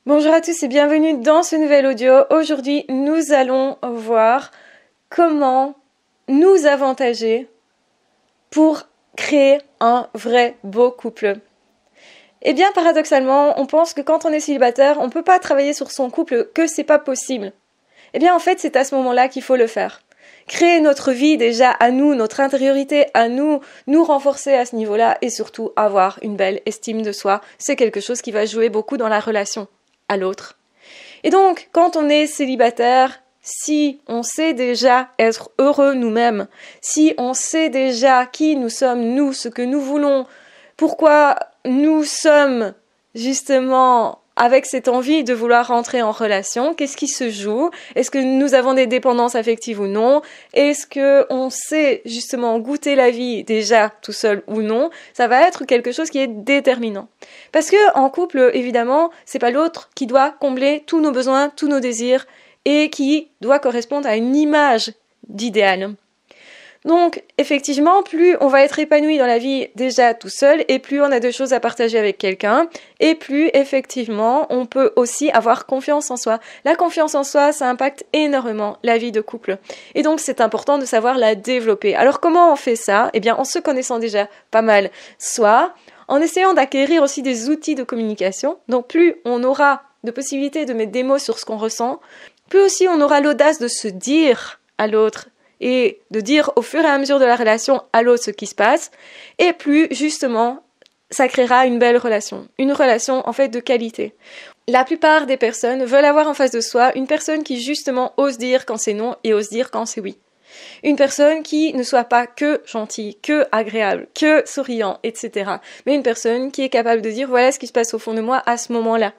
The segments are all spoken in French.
Bonjour à tous et bienvenue dans ce nouvel audio. Aujourd'hui, nous allons voir comment nous avantager pour créer un vrai beau couple. Eh bien, paradoxalement, on pense que quand on est célibataire, on ne peut pas travailler sur son couple, que c'est pas possible. Eh bien, en fait, c'est à ce moment-là qu'il faut le faire. Créer notre vie déjà à nous, notre intériorité à nous, nous renforcer à ce niveau-là et surtout avoir une belle estime de soi. C'est quelque chose qui va jouer beaucoup dans la relation à l'autre. Et donc, quand on est célibataire, si on sait déjà être heureux nous-mêmes, si on sait déjà qui nous sommes, nous, ce que nous voulons, pourquoi nous sommes justement avec cette envie de vouloir rentrer en relation, qu'est-ce qui se joue? Est-ce que nous avons des dépendances affectives ou non? Est-ce que on sait justement goûter la vie déjà tout seul ou non? Ça va être quelque chose qui est déterminant. Parce que en couple, évidemment, c'est pas l'autre qui doit combler tous nos besoins, tous nos désirs et qui doit correspondre à une image d'idéal. Donc, effectivement, plus on va être épanoui dans la vie déjà tout seul, et plus on a de choses à partager avec quelqu'un, et plus, effectivement, on peut aussi avoir confiance en soi. La confiance en soi, ça impacte énormément la vie de couple. Et donc, c'est important de savoir la développer. Alors, comment on fait ça? Eh bien, en se connaissant déjà pas mal, soit en essayant d'acquérir aussi des outils de communication. Donc, plus on aura de possibilités de mettre des mots sur ce qu'on ressent, plus aussi on aura l'audace de se dire à l'autre et de dire au fur et à mesure de la relation à l'autre ce qui se passe, et plus justement ça créera une belle relation, une relation en fait de qualité. La plupart des personnes veulent avoir en face de soi une personne qui justement ose dire quand c'est non et ose dire quand c'est oui. Une personne qui ne soit pas que gentille, que agréable, que souriant, etc. Mais une personne qui est capable de dire voilà ce qui se passe au fond de moi à ce moment-là.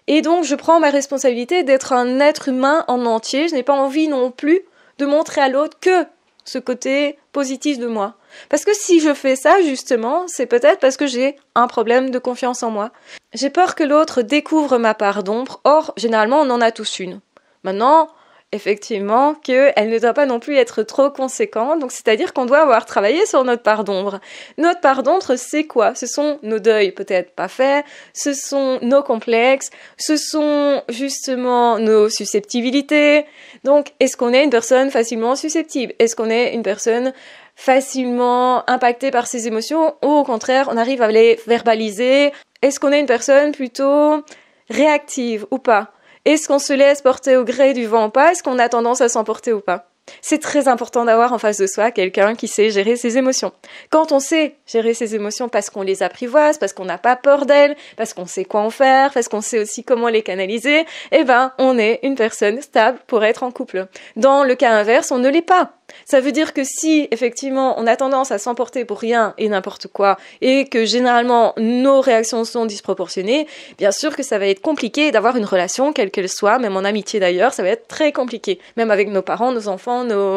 Et donc je prends ma responsabilité d'être un être humain en entier, je n'ai pas envie non plus de montrer à l'autre que ce côté positif de moi. Parce que si je fais ça, justement, c'est peut-être parce que j'ai un problème de confiance en moi. J'ai peur que l'autre découvre ma part d'ombre, or, généralement, on en a tous une. Maintenant, effectivement, qu'elle ne doit pas non plus être trop conséquente, donc c'est-à-dire qu'on doit avoir travaillé sur notre part d'ombre. Notre part d'ombre, c'est quoi? Ce sont nos deuils peut-être pas faits, ce sont nos complexes, ce sont justement nos susceptibilités. Donc, est-ce qu'on est une personne facilement susceptible? Est-ce qu'on est une personne facilement impactée par ses émotions, ou au contraire, on arrive à les verbaliser? Est-ce qu'on est une personne plutôt réactive ou pas? Est-ce qu'on se laisse porter au gré du vent ou pas? Est-ce qu'on a tendance à s'emporter ou pas? C'est très important d'avoir en face de soi quelqu'un qui sait gérer ses émotions. Quand on sait gérer ses émotions parce qu'on les apprivoise, parce qu'on n'a pas peur d'elles, parce qu'on sait quoi en faire, parce qu'on sait aussi comment les canaliser, eh ben, on est une personne stable pour être en couple. Dans le cas inverse, on ne l'est pas. Ça veut dire que si, effectivement, on a tendance à s'emporter pour rien et n'importe quoi, et que généralement nos réactions sont disproportionnées, bien sûr que ça va être compliqué d'avoir une relation, quelle qu'elle soit, même en amitié d'ailleurs, ça va être très compliqué. Même avec nos parents, nos enfants,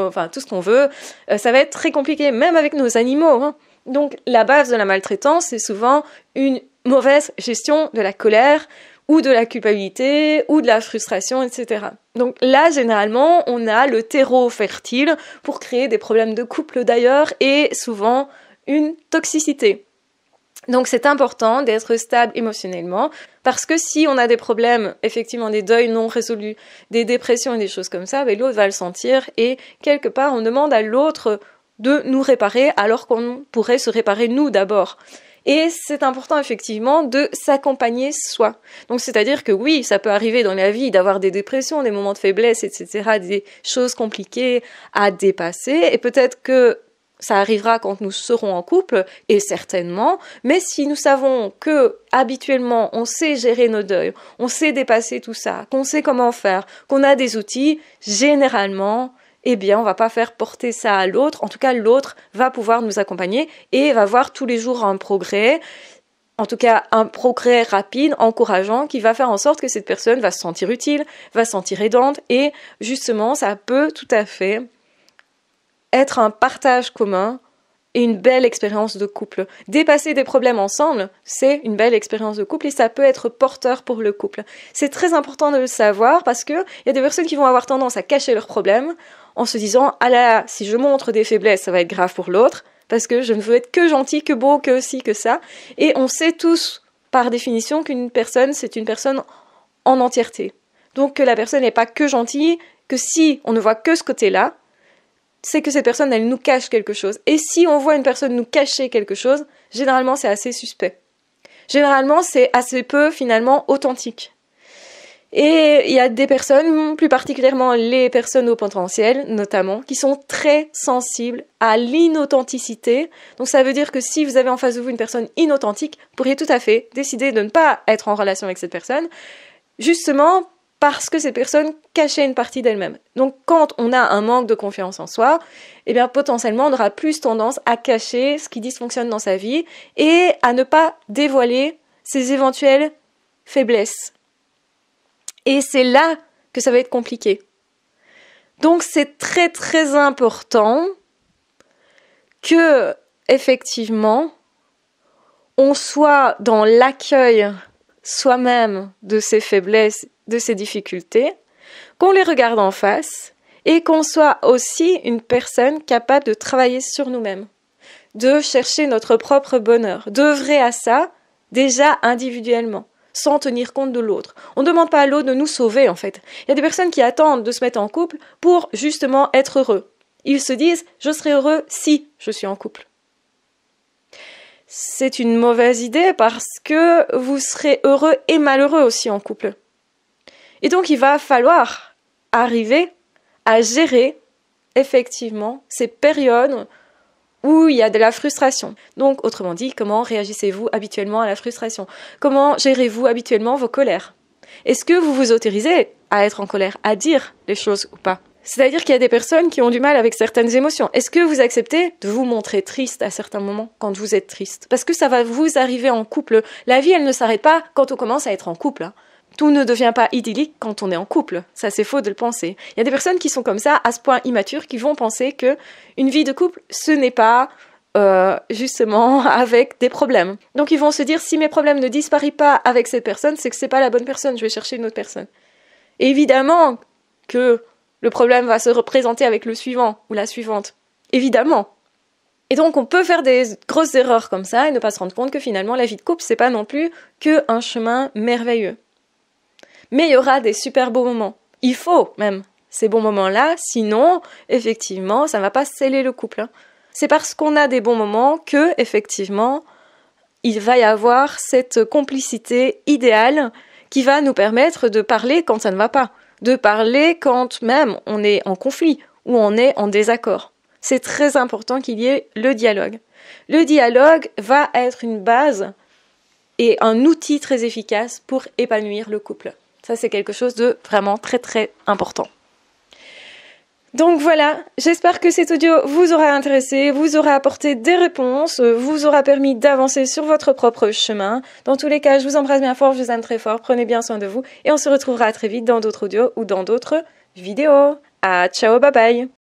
enfin tout ce qu'on veut, ça va être très compliqué, même avec nos animaux. Hein. Donc la base de la maltraitance, c'est souvent une mauvaise gestion de la colère, ou de la culpabilité, ou de la frustration, etc. Donc là, généralement, on a le terreau fertile pour créer des problèmes de couple d'ailleurs, et souvent une toxicité. Donc c'est important d'être stable émotionnellement, parce que si on a des problèmes, effectivement des deuils non résolus, des dépressions et des choses comme ça, ben, l'autre va le sentir, et quelque part on demande à l'autre de nous réparer, alors qu'on pourrait se réparer nous d'abord. Et c'est important effectivement de s'accompagner soi. Donc c'est-à-dire que oui, ça peut arriver dans la vie d'avoir des dépressions, des moments de faiblesse, etc., des choses compliquées à dépasser, et peut-être que ça arrivera quand nous serons en couple, et certainement, mais si nous savons que habituellement on sait gérer nos deuils, on sait dépasser tout ça, qu'on sait comment faire, qu'on a des outils, généralement, eh bien, on va pas faire porter ça à l'autre. En tout cas, l'autre va pouvoir nous accompagner et va voir tous les jours un progrès. En tout cas, un progrès rapide, encourageant, qui va faire en sorte que cette personne va se sentir utile, va se sentir aidante. Et justement, ça peut tout à fait être un partage commun et une belle expérience de couple. Dépasser des problèmes ensemble, c'est une belle expérience de couple et ça peut être porteur pour le couple. C'est très important de le savoir parce que il y a des personnes qui vont avoir tendance à cacher leurs problèmes en se disant « Ah là, si je montre des faiblesses, ça va être grave pour l'autre parce que je ne veux être que gentil, que beau, que ci, que ça. » Et on sait tous, par définition, qu'une personne, c'est une personne en entièreté. Donc que la personne n'est pas que gentille, que si on ne voit que ce côté-là, c'est que cette personne, elle nous cache quelque chose. Et si on voit une personne nous cacher quelque chose, généralement, c'est assez suspect. Généralement, c'est assez peu, finalement, authentique. Et il y a des personnes, plus particulièrement les personnes au potentiel, notamment, qui sont très sensibles à l'inauthenticité. Donc ça veut dire que si vous avez en face de vous une personne inauthentique, vous pourriez tout à fait décider de ne pas être en relation avec cette personne, justement parce que cette personne cachait une partie d'elle-même. Donc quand on a un manque de confiance en soi, eh bien potentiellement on aura plus tendance à cacher ce qui dysfonctionne dans sa vie et à ne pas dévoiler ses éventuelles faiblesses. Et c'est là que ça va être compliqué. Donc c'est très très important que, effectivement, on soit dans l'accueil soi-même de ses faiblesses, de ses difficultés, qu'on les regarde en face et qu'on soit aussi une personne capable de travailler sur nous-mêmes, de chercher notre propre bonheur, d'œuvrer à ça déjà individuellement, sans tenir compte de l'autre. On ne demande pas à l'autre de nous sauver, en fait. Il y a des personnes qui attendent de se mettre en couple pour justement être heureux. Ils se disent « je serai heureux si je suis en couple ». C'est une mauvaise idée parce que vous serez heureux et malheureux aussi en couple. Et donc il va falloir arriver à gérer effectivement ces périodes où il y a de la frustration. Donc autrement dit, comment réagissez-vous habituellement à la frustration? Comment gérez-vous habituellement vos colères? Est-ce que vous vous autorisez à être en colère, à dire les choses ou pas? C'est-à-dire qu'il y a des personnes qui ont du mal avec certaines émotions. Est-ce que vous acceptez de vous montrer triste à certains moments quand vous êtes triste? Parce que ça va vous arriver en couple. La vie, elle ne s'arrête pas quand on commence à être en couple, hein. Tout ne devient pas idyllique quand on est en couple. Ça, c'est faux de le penser. Il y a des personnes qui sont comme ça, à ce point immatures, qui vont penser que une vie de couple, ce n'est pas justement avec des problèmes. Donc ils vont se dire, si mes problèmes ne disparaissent pas avec cette personne, c'est que c'est pas la bonne personne, je vais chercher une autre personne. Et évidemment que le problème va se représenter avec le suivant ou la suivante. Évidemment. Et donc on peut faire des grosses erreurs comme ça et ne pas se rendre compte que finalement la vie de couple, c'est pas non plus qu'un chemin merveilleux. Mais il y aura des super beaux moments. Il faut même ces bons moments-là, sinon, effectivement, ça ne va pas sceller le couple, hein. C'est parce qu'on a des bons moments que, effectivement, il va y avoir cette complicité idéale qui va nous permettre de parler quand ça ne va pas, de parler quand même on est en conflit ou on est en désaccord. C'est très important qu'il y ait le dialogue. Le dialogue va être une base et un outil très efficace pour épanouir le couple. Ça, c'est quelque chose de vraiment très très important. Donc voilà, j'espère que cet audio vous aura intéressé, vous aura apporté des réponses, vous aura permis d'avancer sur votre propre chemin. Dans tous les cas, je vous embrasse bien fort, je vous aime très fort, prenez bien soin de vous et on se retrouvera très vite dans d'autres audios ou dans d'autres vidéos. Ciao, bye bye!